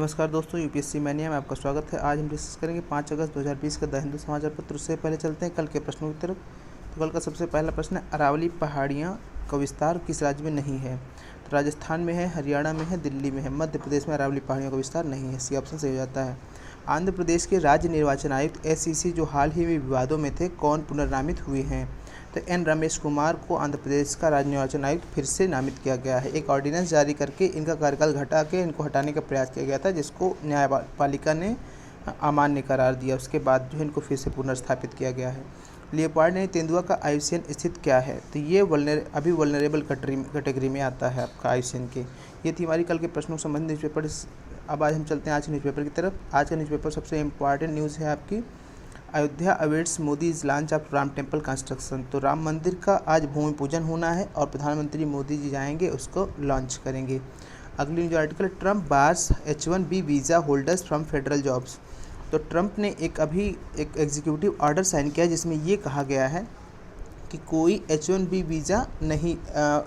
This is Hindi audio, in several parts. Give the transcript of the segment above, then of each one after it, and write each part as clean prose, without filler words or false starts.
नमस्कार दोस्तों, यूपीएससी मैनिया में आपका स्वागत है। आज हम डिस्कस करेंगे 5 अगस्त 2020 का द हिंदू समाचार पत्र। उससे पहले चलते हैं कल के प्रश्नों की तरफ। तो कल का सबसे पहला प्रश्न है, अरावली पहाड़ियाँ का विस्तार किस राज्य में नहीं है? तो राजस्थान में है, हरियाणा में है, दिल्ली में है। मध्य प्रदेश में अरावली पहाड़ियों का विस्तार नहीं है। सी ऑप्शन सही हो जाता है। आंध्र प्रदेश के राज्य निर्वाचन आयुक्त एसईसी जो हाल ही में विवादों में थे, कौन पुनर्नामित हुए हैं? तो एन रमेश कुमार को आंध्र प्रदेश का राज्य निर्वाचन आयुक्त फिर से नामित किया गया है। एक ऑर्डिनेंस जारी करके इनका कार्यकाल घटा के इनको हटाने का प्रयास किया गया था, जिसको न्यायपालिका ने अमान्य करार दिया। उसके बाद जो है इनको फिर से पुनर्स्थापित किया गया है। लियोपार्ड ने तेंदुआ का आयुष्यन स्थित क्या है? तो ये अभी वल्नरेबल कैटेगरी में आता है आपका आयुष्यन के। ये थी हमारी कल के प्रश्नों संबंधित न्यूज़पेपर। अब आज हम चलते हैं आज के न्यूज़पेपर की तरफ। आज का न्यूज़पेपर सबसे इम्पॉर्टेंट न्यूज़ है आपकी, Ayodhya awaits Modi is launch of Ram temple construction. तो राम मंदिर का आज भूमि पूजन होना है और प्रधानमंत्री मोदी जी जाएंगे, उसको लॉन्च करेंगे। अगली news article, Trump bars H1B visa holders from federal jobs. तो ट्रम्प ने एक एग्जीक्यूटिव ऑर्डर साइन किया जिसमें ये कहा गया है कि कोई H1B वीज़ा नहीं,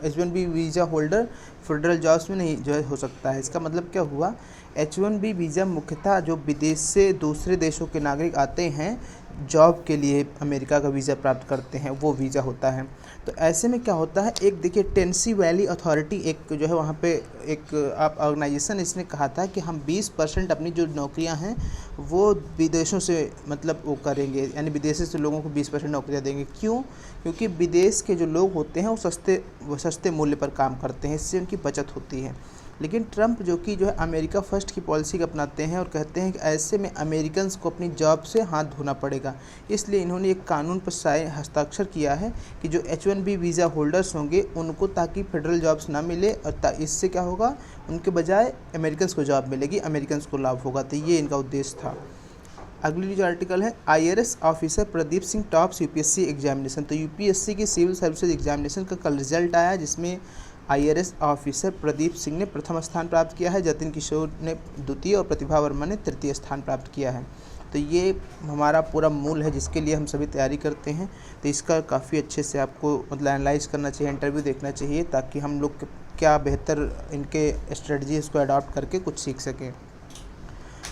H1B visa holder federal jobs में नहीं जो है हो सकता है। इसका मतलब क्या हुआ? H1B वीज़ा मुख्यतः जो विदेश से दूसरे देशों के नागरिक आते हैं जॉब के लिए, अमेरिका का वीज़ा प्राप्त करते हैं, वो वीज़ा होता है। तो ऐसे में क्या होता है, एक देखिए टेनेसी वैली अथॉरिटी एक जो है वहाँ पे एक आप ऑर्गेनाइजेशन, इसने कहा था कि हम 20% अपनी जो नौकरियाँ हैं वो विदेशों से मतलब वो करेंगे, यानी विदेशी से लोगों को 20% नौकरियाँ देंगे। क्यों? क्योंकि विदेश के जो लोग होते हैं वो सस्ते मूल्य पर काम करते हैं, इससे उनकी बचत होती है। लेकिन ट्रम्प जो है अमेरिका फर्स्ट की पॉलिसी को अपनाते हैं और कहते हैं कि ऐसे में अमेरिकन्स को अपनी जॉब से हाथ धोना पड़ेगा। इसलिए इन्होंने एक कानून पर हस्ताक्षर किया है कि जो H1B वीज़ा होल्डर्स होंगे उनको ताकि फेडरल जॉब्स ना मिले, और इससे क्या होगा, उनके बजाय अमेरिकन्स को जॉब मिलेगी, अमेरिकन्स को लाभ होगा। तो ये इनका उद्देश्य था। अगली जो आर्टिकल है, IRS officer Pradeep Singh tops UPSC examination. तो यूपीएससी की सिविल सर्विसेज एग्जामिनेशन का कल रिजल्ट आया, जिसमें IRS ऑफिसर प्रदीप सिंह ने प्रथम स्थान प्राप्त किया है, जतिन किशोर ने द्वितीय और प्रतिभा वर्मा ने तृतीय स्थान प्राप्त किया है। तो ये हमारा पूरा मूल है जिसके लिए हम सभी तैयारी करते हैं। तो इसका काफ़ी अच्छे से आपको मतलब एनालाइज करना चाहिए, इंटरव्यू देखना चाहिए, ताकि हम लोग क्या बेहतर इनके स्ट्रेटजीज़ को अडॉप्ट करके कुछ सीख सकें।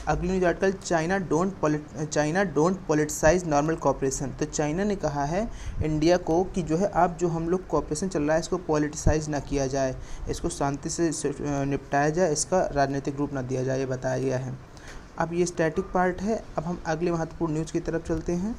अगली news article, China don't politicise normal cooperation. तो चाइना ने कहा है इंडिया को कि जो है आप जो हम लोग कोऑपरेशन चल रहा है इसको पॉलिटिसाइज ना किया जाए, इसको शांति से निपटाया जाए, इसका राजनीतिक रूप ना दिया जाए, ये बताया गया है। अब ये स्टैटिक पार्ट है। अब हम अगले महत्वपूर्ण न्यूज़ की तरफ चलते हैं।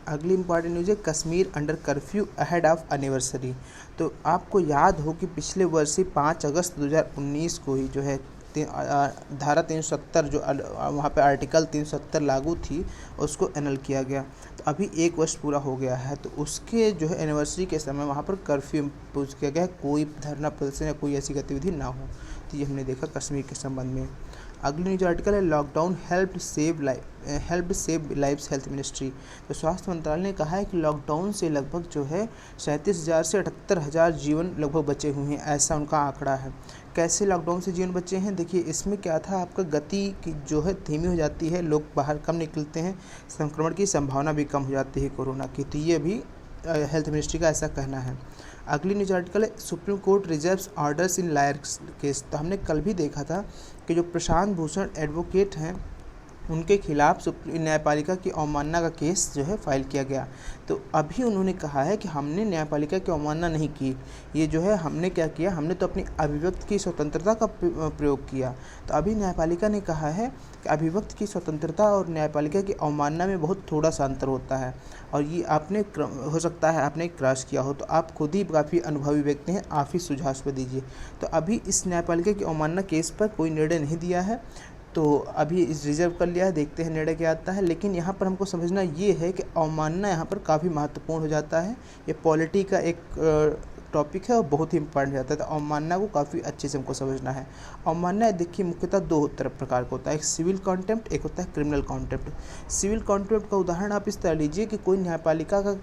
अगली इंपॉर्टेंट न्यूज़ है, Kashmir under curfew ahead of anniversary. तो आपको याद हो कि पिछले वर्ष ही 5 अगस्त 2019 को ही जो है धारा 370 जो वहाँ पे आर्टिकल 370 लागू थी, उसको एनल किया गया। तो अभी 1 वर्ष पूरा हो गया है, तो उसके जो है एनिवर्सरी के समय वहाँ पर कर्फ्यू इम्पोज किया गया है, कोई धरना प्रदर्शन या कोई ऐसी गतिविधि ना हो। तो ये हमने देखा कश्मीर के संबंध में। अगली न्यूज आर्टिकल है, lockdown helped save lives health ministry. तो स्वास्थ्य मंत्रालय ने कहा है कि लॉकडाउन से लगभग जो है 37,000 से 78,000 जीवन लगभग बचे हुए हैं, ऐसा उनका आंकड़ा है। कैसे लॉकडाउन से जीवन बचे हैं? देखिए इसमें क्या था, आपका गति की जो है धीमी हो जाती है, लोग बाहर कम निकलते हैं, संक्रमण की संभावना भी कम हो जाती है कोरोना की। तो ये भी हेल्थ मिनिस्ट्री का ऐसा कहना है। अगली न्यूज आर्टिकल है, Supreme Court reserves orders in lawyer case. तो हमने कल भी देखा था कि जो प्रशांत भूषण एडवोकेट हैं उनके खिलाफ न्यायपालिका की अवमानना का केस जो है फाइल किया गया। तो अभी उन्होंने कहा है कि हमने न्यायपालिका की अवमानना नहीं की, ये जो है हमने क्या किया, हमने तो अपनी अभिव्यक्ति की स्वतंत्रता का प्रयोग किया। तो अभी न्यायपालिका ने कहा है कि अभिव्यक्ति की स्वतंत्रता और न्यायपालिका की अवमानना में बहुत थोड़ा सा अंतर होता है, और ये आपने हो सकता है आपने क्रॉस किया हो, तो आप खुद ही काफ़ी अनुभवी व्यक्ति हैं, आप ही सुझाव पर दीजिए। तो अभी इस न्यायपालिका की अवमानना केस पर कोई निर्णय नहीं दिया है, तो अभी इस रिजर्व कर लिया है, देखते हैं निर्णय क्या आता है। लेकिन यहाँ पर हमको समझना ये है कि अवमानना यहाँ पर काफ़ी महत्वपूर्ण हो जाता है। ये पॉलिटी का एक टॉपिक है और बहुत ही इंपॉर्टेंट रहता है। तो अवमानना को काफ़ी अच्छे से हमको समझना है। अवमानना देखिए मुख्यतः दो तरह प्रकार का होता है, एक सिविल कॉन्टेम्प्ट, एक होता है क्रिमिनल कॉन्टेम्प्ट। सिविल कॉन्टेम्प्ट का उदाहरण आप इस तरह लीजिए कि कोई न्यायपालिका का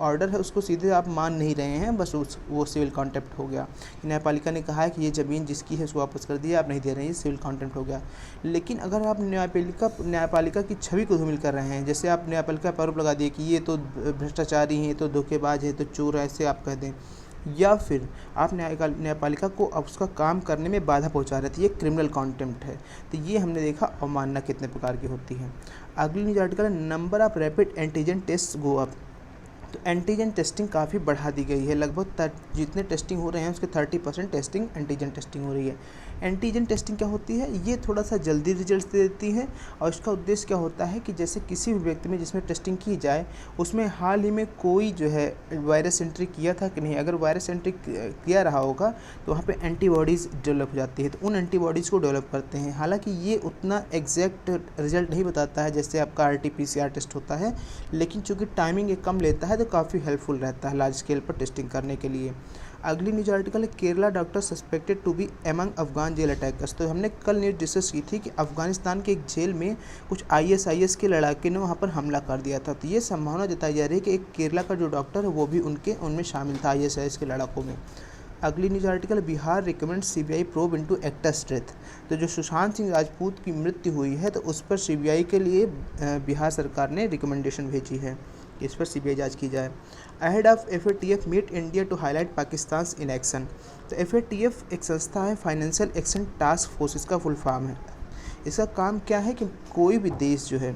ऑर्डर है, उसको सीधे आप मान नहीं रहे हैं, बस वो सिविल कॉन्टेम्प्ट हो गया। न्यायपालिका ने कहा है कि ये ज़मीन जिसकी है उसको वापस कर दिया, आप नहीं दे रहे हैं, ये सिविल कॉन्टेम्प्ट हो गया। लेकिन अगर आप न्यायपालिका की छवि को धूमिल कर रहे हैं, जैसे आप न्यायपालिका पर आरोप लगा दिए कि ये तो भ्रष्टाचारी हैं, तो धोखेबाज है, तो चोर है, ऐसे आप कह दें, या फिर आप न्यायपालिका को अब उसका काम करने में बाधा पहुंचा रहे थे, ये क्रिमिनल कॉन्टेम्प्ट है। तो ये हमने देखा अवमानना कितने प्रकार की होती है। अगली न्यूज आर्टिकल है number of rapid antigen test go up. तो एंटीजन टेस्टिंग काफ़ी बढ़ा दी गई है, लगभग जितने टेस्टिंग हो रहे हैं उसके 30% टेस्टिंग एंटीजन टेस्टिंग हो रही है। एंटीजन टेस्टिंग क्या होती है, ये थोड़ा सा जल्दी रिजल्ट दे देती है और इसका उद्देश्य क्या होता है कि जैसे किसी भी व्यक्ति में जिसमें टेस्टिंग की जाए उसमें हाल ही में कोई जो है वायरस एंट्री किया था कि नहीं, अगर वायरस एंट्री किया रहा होगा तो वहाँ पे एंटीबॉडीज़ डेवलप हो जाती है, तो उन एंटीबॉडीज़ को डेवलप करते हैं। हालांकि ये उतना एग्जैक्ट रिजल्ट नहीं बताता है जैसे आपका RT-PCR टेस्ट होता है, लेकिन चूँकि टाइमिंग ये कम लेता है तो काफ़ी हेल्पफुल रहता है लार्ज स्केल पर टेस्टिंग करने के लिए। अगली न्यूज आर्टिकल है Kerala doctor suspected to be among Afghan jail attackers. तो हमने कल न्यूज डिस्कस की थी कि अफगानिस्तान के एक जेल में कुछ ISIS के लड़ाके ने वहां पर हमला कर दिया था। तो ये संभावना जताई जा रही है कि एक केरला का जो डॉक्टर है वो भी उनमें शामिल था ISIS के लड़ाकों में। अगली news article Bihar recommend CBI probe into actors death. तो जो सुशांत सिंह राजपूत की मृत्यु हुई है तो उस पर CBI के लिए बिहार सरकार ने रिकमेंडेशन भेजी है, इस पर CBI जांच की जाए। Ahead of FATF meet India to highlight Pakistan in action. तो FATF एक संस्था है, फाइनेंशियल एक्शन टास्क फोर्स इसका फुल फॉर्म है। इसका काम क्या है कि कोई भी देश जो है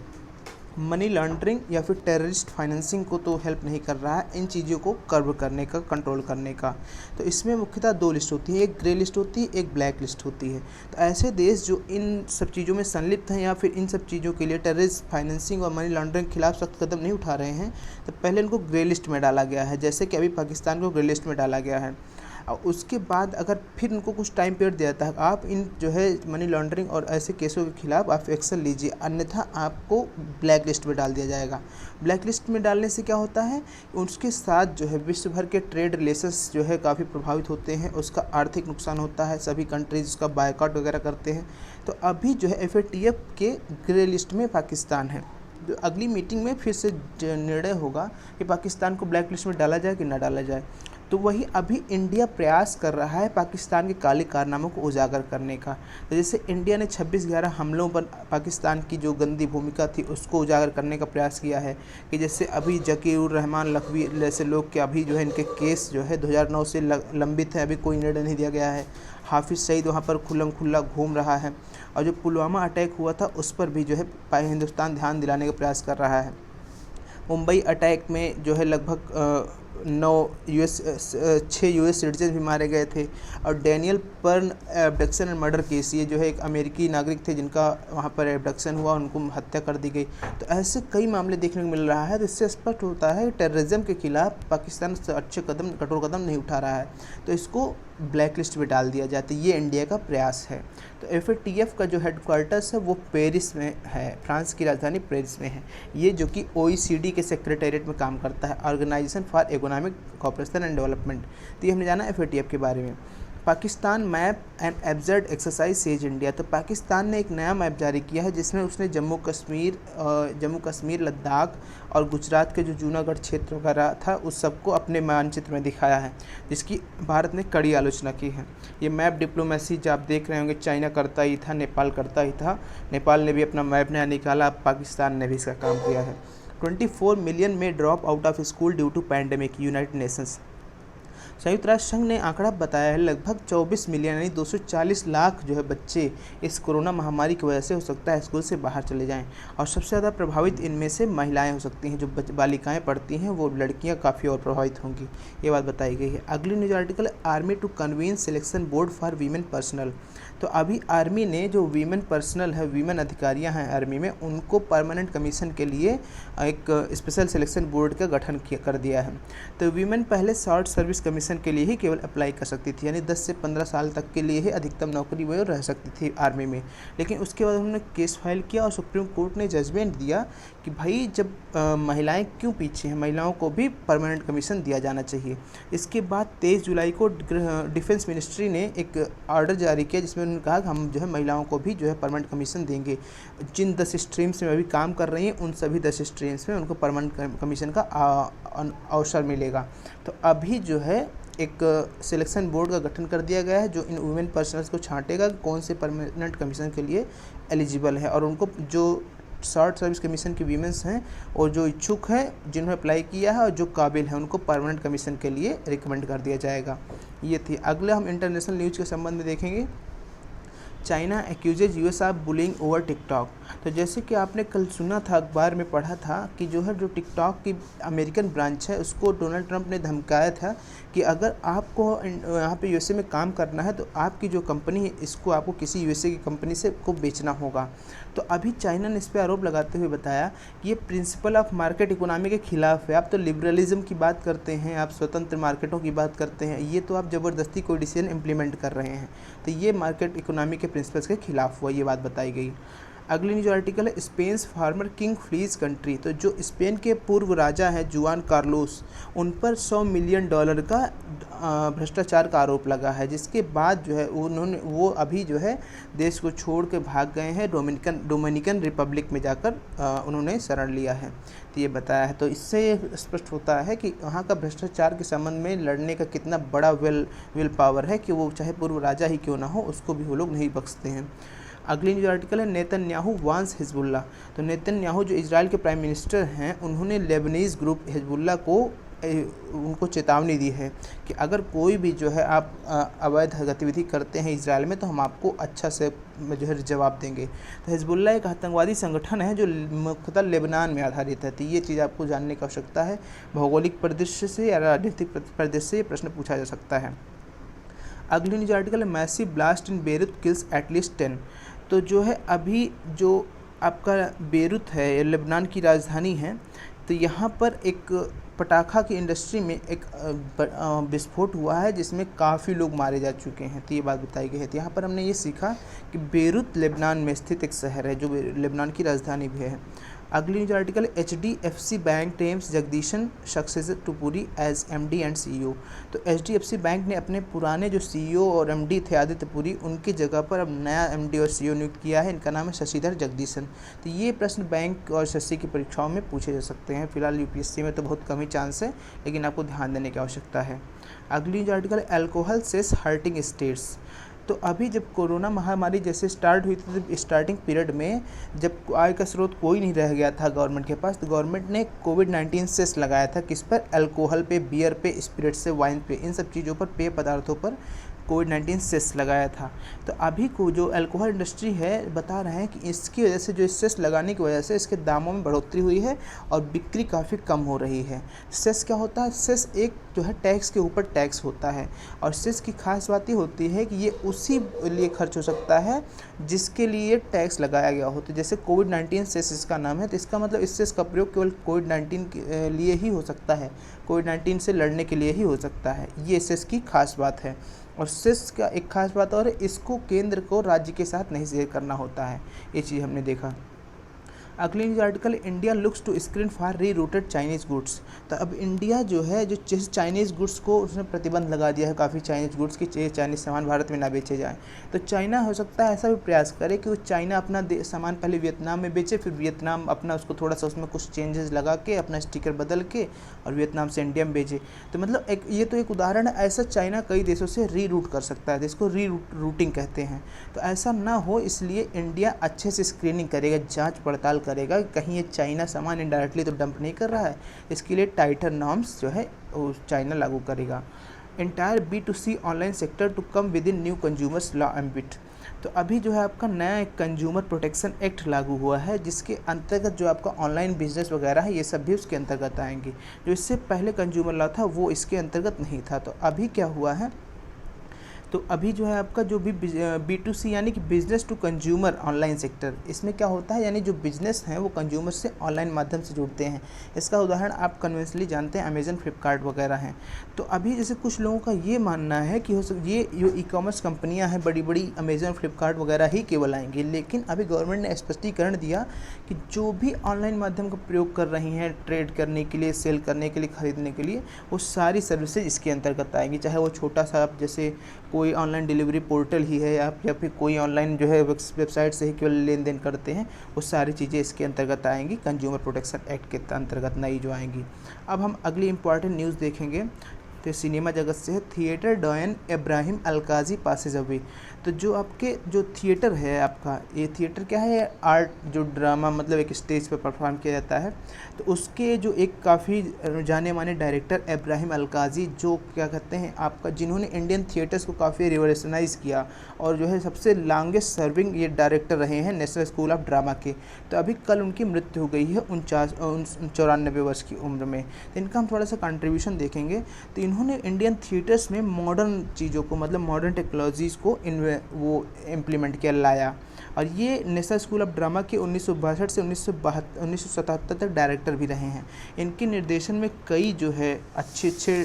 मनी लॉन्ड्रिंग या फिर टेररिस्ट फाइनेंसिंग को तो हेल्प नहीं कर रहा है, इन चीज़ों को कर्व करने का, कंट्रोल करने का। तो इसमें मुख्यतः दो लिस्ट होती है, एक ग्रे लिस्ट होती है, एक ब्लैक लिस्ट होती है। तो ऐसे देश जो इन सब चीज़ों में संलिप्त हैं या फिर इन सब चीज़ों के लिए टेररिस्ट फाइनेंसिंग और मनी लॉन्ड्रिंग के खिलाफ सख्त कदम नहीं उठा रहे हैं, तो पहले इनको ग्रे लिस्ट में डाला गया है, जैसे कि अभी पाकिस्तान को ग्रे लिस्ट में डाला गया है। और उसके बाद अगर फिर उनको कुछ टाइम पीरियड दिया जाता है, आप इन जो है मनी लॉन्ड्रिंग और ऐसे केसों के खिलाफ आप एक्शन लीजिए, अन्यथा आपको ब्लैक लिस्ट में डाल दिया जाएगा। ब्लैक लिस्ट में डालने से क्या होता है, उसके साथ जो है विश्व भर के ट्रेड रिलेशंस जो है काफ़ी प्रभावित होते हैं, उसका आर्थिक नुकसान होता है, सभी कंट्रीज उसका बायकॉट वगैरह करते हैं। तो अभी जो है FATF के ग्रे लिस्ट में पाकिस्तान है। जो अगली मीटिंग में फिर से निर्णय होगा कि पाकिस्तान को ब्लैक लिस्ट में डाला जाए कि ना डाला जाए। तो वही अभी इंडिया प्रयास कर रहा है पाकिस्तान के काले कारनामों को उजागर करने का। तो जैसे इंडिया ने 26/11 हमलों पर पाकिस्तान की जो गंदी भूमिका थी उसको उजागर करने का प्रयास किया है, कि जैसे अभी ज़कीउर रहमान लखवी जैसे लोग के अभी जो है इनके केस जो है 2009 से लंबित है, अभी कोई निर्णय नहीं दिया गया है। हाफिज़ सईद वहाँ पर खुल्लम खुल्ला घूम रहा है, और जो पुलवामा अटैक हुआ था उस पर भी जो है हिंदुस्तान ध्यान दिलाने का प्रयास कर रहा है। मुंबई अटैक में जो है लगभग 6 US सिटीजन भी मारे गए थे। और डैनियल पर्न एब्डक्शन एंड मर्डर केस, ये जो है एक अमेरिकी नागरिक थे जिनका वहाँ पर एब्डक्शन हुआ, उनको हत्या कर दी गई। तो ऐसे कई मामले देखने को मिल रहा है। तो इससे स्पष्ट होता है टेररिज्म के खिलाफ पाकिस्तान अच्छे कठोर कदम नहीं उठा रहा है, तो इसको ब्लैक लिस्ट में डाल दिया जाता है। ये इंडिया का प्रयास है। तो FATF का जो हेडक्वार्टर्स है वो पेरिस में है, फ्रांस की राजधानी पेरिस में है। ये जो कि OECD के सेक्रेटेरिएट में काम करता है, organisation for economic cooperation and development. तो ये हमने जाना FATF के बारे में। Pakistan map and absurd exercise says India. तो पाकिस्तान ने एक नया मैप जारी किया है जिसमें उसने जम्मू कश्मीर, लद्दाख और गुजरात के जो जूनागढ़ क्षेत्र वगैरह था उस सबको अपने मानचित्र में दिखाया है, जिसकी भारत ने कड़ी आलोचना की है। ये मैप डिप्लोमेसी जो आप देख रहे होंगे, चाइना करता ही था, नेपाल करता ही था, नेपाल ने भी अपना मैप नया निकाला, अब पाकिस्तान ने भी इसका काम किया है। 24 मिलियन में drop out of school due to pandemic, United Nations. संयुक्त राष्ट्र संघ ने आंकड़ा बताया है लगभग 24 मिलियन यानी 240 लाख जो है बच्चे इस कोरोना महामारी की वजह से हो सकता है स्कूल से बाहर चले जाएं, और सबसे ज़्यादा प्रभावित इनमें से महिलाएं हो सकती हैं। जो बालिकाएं पढ़ती हैं वो लड़कियां काफ़ी और प्रभावित होंगी, ये बात बताई गई है। अगली न्यूज आर्टिकल है army to convene selection board for women personnel. तो अभी आर्मी ने जो वीमेन पर्सनल है, वीमेन अधिकारियां हैं आर्मी में, उनको परमानेंट कमीशन के लिए एक स्पेशल सिलेक्शन बोर्ड का गठन कर दिया है। तो वीमेन पहले शॉर्ट सर्विस कमीशन कमीशन के लिए ही केवल अप्लाई कर सकती थी, यानी 10 से 15 साल तक के लिए ही अधिकतम नौकरी वो रह सकती थी आर्मी में। लेकिन उसके बाद उन्होंने केस फाइल किया और सुप्रीम कोर्ट ने जजमेंट दिया कि भाई जब महिलाएं क्यों पीछे हैं, महिलाओं को भी परमानेंट कमीशन दिया जाना चाहिए। इसके बाद 23 जुलाई को डिफेंस मिनिस्ट्री ने एक ऑर्डर जारी किया जिसमें उन्होंने कहा कि हम जो है महिलाओं को भी जो है परमानेंट कमीशन देंगे। जिन 10 स्ट्रीम्स में अभी काम कर रही हैं उन सभी 10 स्ट्रीम्स में उनको परमानेंट कमीशन का अवसर मिलेगा। तो अभी जो है एक सिलेक्शन बोर्ड का गठन कर दिया गया है जो इन वुमेन पर्सनल्स को छांटेगा कि कौन से परमानेंट कमीशन के लिए एलिजिबल है, और उनको जो शॉर्ट सर्विस कमीशन के वीमेंस हैं और जो इच्छुक हैं जिन्होंने अप्लाई किया है और जो काबिल हैं उनको परमानेंट कमीशन के लिए रिकमेंड कर दिया जाएगा। ये थी। अगले हम इंटरनेशनल न्यूज़ के संबंध में देखेंगे। China एक्यूजेज US of bullying over TikTok. तो जैसे कि आपने कल सुना था, अखबार में पढ़ा था कि जो है जो टिकटॉक की अमेरिकन ब्रांच है उसको डोनाल्ड ट्रंप ने धमकाया था कि अगर आपको यहाँ पे यूएसए में काम करना है तो आपकी जो कंपनी है इसको आपको किसी यूएसए की कंपनी से को बेचना होगा। तो अभी चाइना ने इस पर आरोप लगाते हुए बताया कि ये प्रिंसिपल ऑफ मार्केट इकोनॉमी के खिलाफ है। आप तो लिबरलिज्म की बात करते हैं, आप स्वतंत्र मार्केटों की बात करते हैं, ये तो आप ज़बरदस्ती कोई डिसीजन इम्प्लीमेंट कर रहे हैं। तो ये मार्केट इकोनॉमी के प्रिंसिपल्स के खिलाफ हुआ, ये बात बताई गई। अगली न्यूज आर्टिकल है spans farmer king fleas country. तो जो स्पेन के पूर्व राजा हैं जुआन कार्लोस, उन पर $100 मिलियन का भ्रष्टाचार का आरोप लगा है, जिसके बाद जो है वो अभी जो है देश को छोड़ के भाग गए हैं, डोमिनिकन रिपब्लिक में जाकर उन्होंने शरण लिया है। तो ये बताया है। तो इससे ये स्पष्ट होता है कि वहाँ का भ्रष्टाचार के संबंध में लड़ने का कितना बड़ा विल पावर है कि वो चाहे पूर्व राजा ही क्यों ना हो उसको भी वो लोग नहीं बख्शते हैं। अगली न्यूज आर्टिकल है नेतन्याहू वांस हिजबुल्ला। तो नेतन्याहू जो इजराइल के प्राइम मिनिस्टर हैं उन्होंने लेबनीज़ ग्रुप हिजबुल्ला को उनको चेतावनी दी है कि अगर कोई भी जो है आप अवैध गतिविधि करते हैं इजराइल में तो हम आपको अच्छा से जो है जवाब देंगे। तो हिजबुल्ला एक आतंकवादी संगठन है जो मुख्यतः लेबनान में आधारित है। तो ये चीज़ आपको जानने की आवश्यकता है। भौगोलिक परिदृश्य से या राजनीतिक परिदृश्य से ये प्रश्न पूछा जा सकता है। अगली न्यूज आर्टिकल है massive blast in Beirut kills at least 10। तो जो है अभी जो आपका बेरूत है लेबनान की राजधानी है, तो यहाँ पर एक पटाखा की इंडस्ट्री में एक विस्फोट हुआ है जिसमें काफ़ी लोग मारे जा चुके हैं। तो ये बात बताई गई है। तो यहाँ पर हमने ये सीखा कि बेरूत लेबनान में स्थित एक शहर है जो लेबनान की राजधानी भी है। अगली news article HDFC bank names Jagdishan successor to Puri as MD and CEO। तो HDFC बैंक ने अपने पुराने जो CEO और MD थे आदित्य पुरी, उनकी जगह पर अब नया MD और CEO नियुक्त किया है। इनका नाम है शशिधर जगदीशन। तो ये प्रश्न बैंक और शशि की परीक्षाओं में पूछे जा सकते हैं। फिलहाल UPSC में तो बहुत कम ही चांस है, लेकिन आपको ध्यान देने की आवश्यकता है। अगली news article alcohol cess hurting states. तो अभी जब कोरोना महामारी जैसे स्टार्ट हुई थी तो स्टार्टिंग पीरियड में जब आय का स्रोत कोई नहीं रह गया था गवर्नमेंट के पास, तो गवर्नमेंट ने कोविड-19 सेस लगाया था। किस पर? अल्कोहल पे, बियर पे, स्पिरिट्स से, वाइन पे, इन सब चीज़ों पर, पेय पदार्थों पर कोविड-19 सेस लगाया था। तो अभी को जो अल्कोहल इंडस्ट्री है बता रहे हैं कि इसकी वजह से, जो सेस लगाने की वजह से इसके दामों में बढ़ोतरी हुई है और बिक्री काफ़ी कम हो रही है। सेस क्या होता है? सेस एक जो है टैक्स के ऊपर टैक्स होता है, और सेस की खास बात ये होती है कि ये उसी लिए खर्च हो सकता है जिसके लिए टैक्स लगाया गया हो। तो जैसे कोविड-19 सेस इसका नाम है, तो इसका मतलब इस सेस का प्रयोग केवल कोविड-19 के लिए ही हो सकता है, कोविड-19 से लड़ने के लिए ही हो सकता है। ये सेस की खास बात है। और सेस का एक खास बात और है, इसको केंद्र को राज्य के साथ नहीं शेयर करना होता है। ये चीज़ हमने देखा। अगली news article India looks to screen for rerouted Chinese goods. तो अब इंडिया जो है जो चाइनीज़ गुड्स को उसने प्रतिबंध लगा दिया है, काफ़ी चाइनीज़ गुड्स की चाइनीज़ सामान भारत में ना बेचे जाएँ। तो चाइना हो सकता है ऐसा भी प्रयास करे कि वो चाइना अपना सामान पहले वियतनाम में बेचे, फिर वियतनाम अपना उसको थोड़ा सा उसमें कुछ चेंजेस लगा के अपना स्टिकर बदल के और वियतनाम से इंडिया में भेजे। तो मतलब ये तो एक उदाहरण है। ऐसा चाइना कई देशों से रीरूट कर सकता है, जिसको रीरूटिंग कहते हैं। तो ऐसा ना हो इसलिए इंडिया अच्छे से स्क्रीनिंग करेगा, जाँच पड़ताल करेगा कहीं ये चाइना सामान इनडायरेक्टली तो डंप नहीं कर रहा है। इसके लिए टाइटर नॉर्म्स जो है वो चाइना लागू करेगा। Entire B2C online sector to come within new consumers law ambit. तो अभी जो है आपका नया एक कंज्यूमर प्रोटेक्शन एक्ट लागू हुआ है, जिसके अंतर्गत जो आपका ऑनलाइन बिजनेस वगैरह है ये सब भी उसके अंतर्गत आएंगे। जो इससे पहले कंज्यूमर लॉ था वो इसके अंतर्गत नहीं था। तो अभी क्या हुआ है तो अभी जो है आपका जो भी B2C यानी कि business to consumer online sector, इसमें क्या होता है, यानी जो बिजनेस हैं वो कंज्यूमर से ऑनलाइन माध्यम से जुड़ते हैं। इसका उदाहरण आप कन्वेंशनली जानते हैं अमेजन, फ्लिपकार्ट वगैरह हैं। तो अभी जैसे कुछ लोगों का ये मानना है कि ये जो ई कॉमर्स कंपनियाँ हैं बड़ी बड़ी, अमेजन, फ्लिपकार्ट वगैरह ही केवल आएंगी, लेकिन अभी गवर्नमेंट ने स्पष्टीकरण दिया कि जो भी ऑनलाइन माध्यम का प्रयोग कर रही हैं ट्रेड करने के लिए, सेल करने के लिए, खरीदने के लिए, वो सारी सर्विसेज इसके अंतर्गत आएंगी। चाहे वो छोटा सा आप जैसे कोई ऑनलाइन डिलीवरी पोर्टल ही है या फिर कोई ऑनलाइन जो है वेबसाइट से ही केवल लेन देन करते हैं, वो सारी चीज़ें इसके अंतर्गत आएंगी, कंज्यूमर प्रोटेक्शन एक्ट के अंतर्गत नई जो आएंगी। अब हम अगली इंपॉर्टेंट न्यूज़ देखेंगे, तो सिनेमा जगत से है। Theatre डॉयन Ibrahim Alkazi Passage away. तो जो आपके जो थिएटर है आपका, ये थिएटर क्या है, आर्ट जो ड्रामा मतलब एक स्टेज पर परफॉर्म किया जाता है, तो उसके जो एक काफ़ी जाने माने डायरेक्टर इब्राहिम अलकाजी, जो क्या कहते हैं आपका, जिन्होंने इंडियन थिएटर्स को काफ़ी रिवोल्यूशनाइज़ किया और जो है सबसे लॉन्गेस्ट सर्विंग ये डायरेक्टर रहे हैं नेशनल स्कूल ऑफ ड्रामा के। तो अभी कल उनकी मृत्यु हो गई है 94 वर्ष की उम्र में। तो इनका हम थोड़ा सा कंट्रीब्यूशन देखेंगे। तो इन्होंने इंडियन थिएटर्स में मॉडर्न चीज़ों को, मतलब मॉडर्न टेक्नोलॉजीज़ को वो इम्प्लीमेंट किया, लाया। और ये नेशनल स्कूल ऑफ ड्रामा के 1962 से 1977 तक डायरेक्टर भी रहे हैं। इनके निर्देशन में कई जो है अच्छे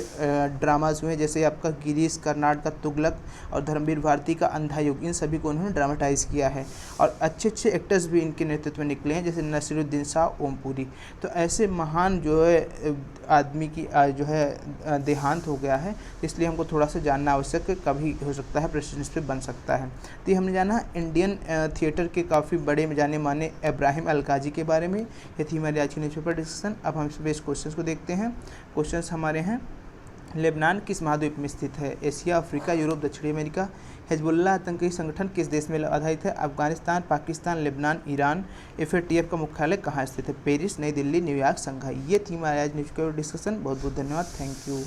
ड्रामाज हुए हैं, जैसे आपका गिरीश कर्नाड का तुगलक और धर्मवीर भारती का अंधा युग, इन सभी को उन्होंने ड्रामाटाइज़ किया है। और अच्छे एक्टर्स भी इनके नेतृत्व में निकले हैं, जैसे नसीरुद्दीन शाह, ओमपुरी। तो ऐसे महान जो है आदमी की जो है देहांत हो गया है, इसलिए हमको थोड़ा सा जानना आवश्यक है, कभी हो सकता है प्रश्न इस पर बन सकता है। तो ये हमने जाना इंडियन थिएटर के काफ़ी बड़े जाने माने इब्राहिम अलकाजी के बारे में। ये थी हमारी आज की न्यूज़पेपर डिस्कशन। अब हम इस बेस्ड क्वेश्चन को देखते हैं। क्वेश्चंस हमारे हैं, लेबनान किस महाद्वीप में स्थित है? एशिया, अफ्रीका, यूरोप, दक्षिणी अमेरिका। हिजबुल्लाह आतंकी संगठन किस देश में आधारित है? Afghanistan, Pakistan, Lebanon, Iran. FATF का मुख्यालय कहाँ स्थित है? पेरिस, नई दिल्ली, न्यूयॉर्क, शंघाई। ये थी हमारी आज न्यूज़पेपर डिस्कशन। बहुत बहुत धन्यवाद। Thank you.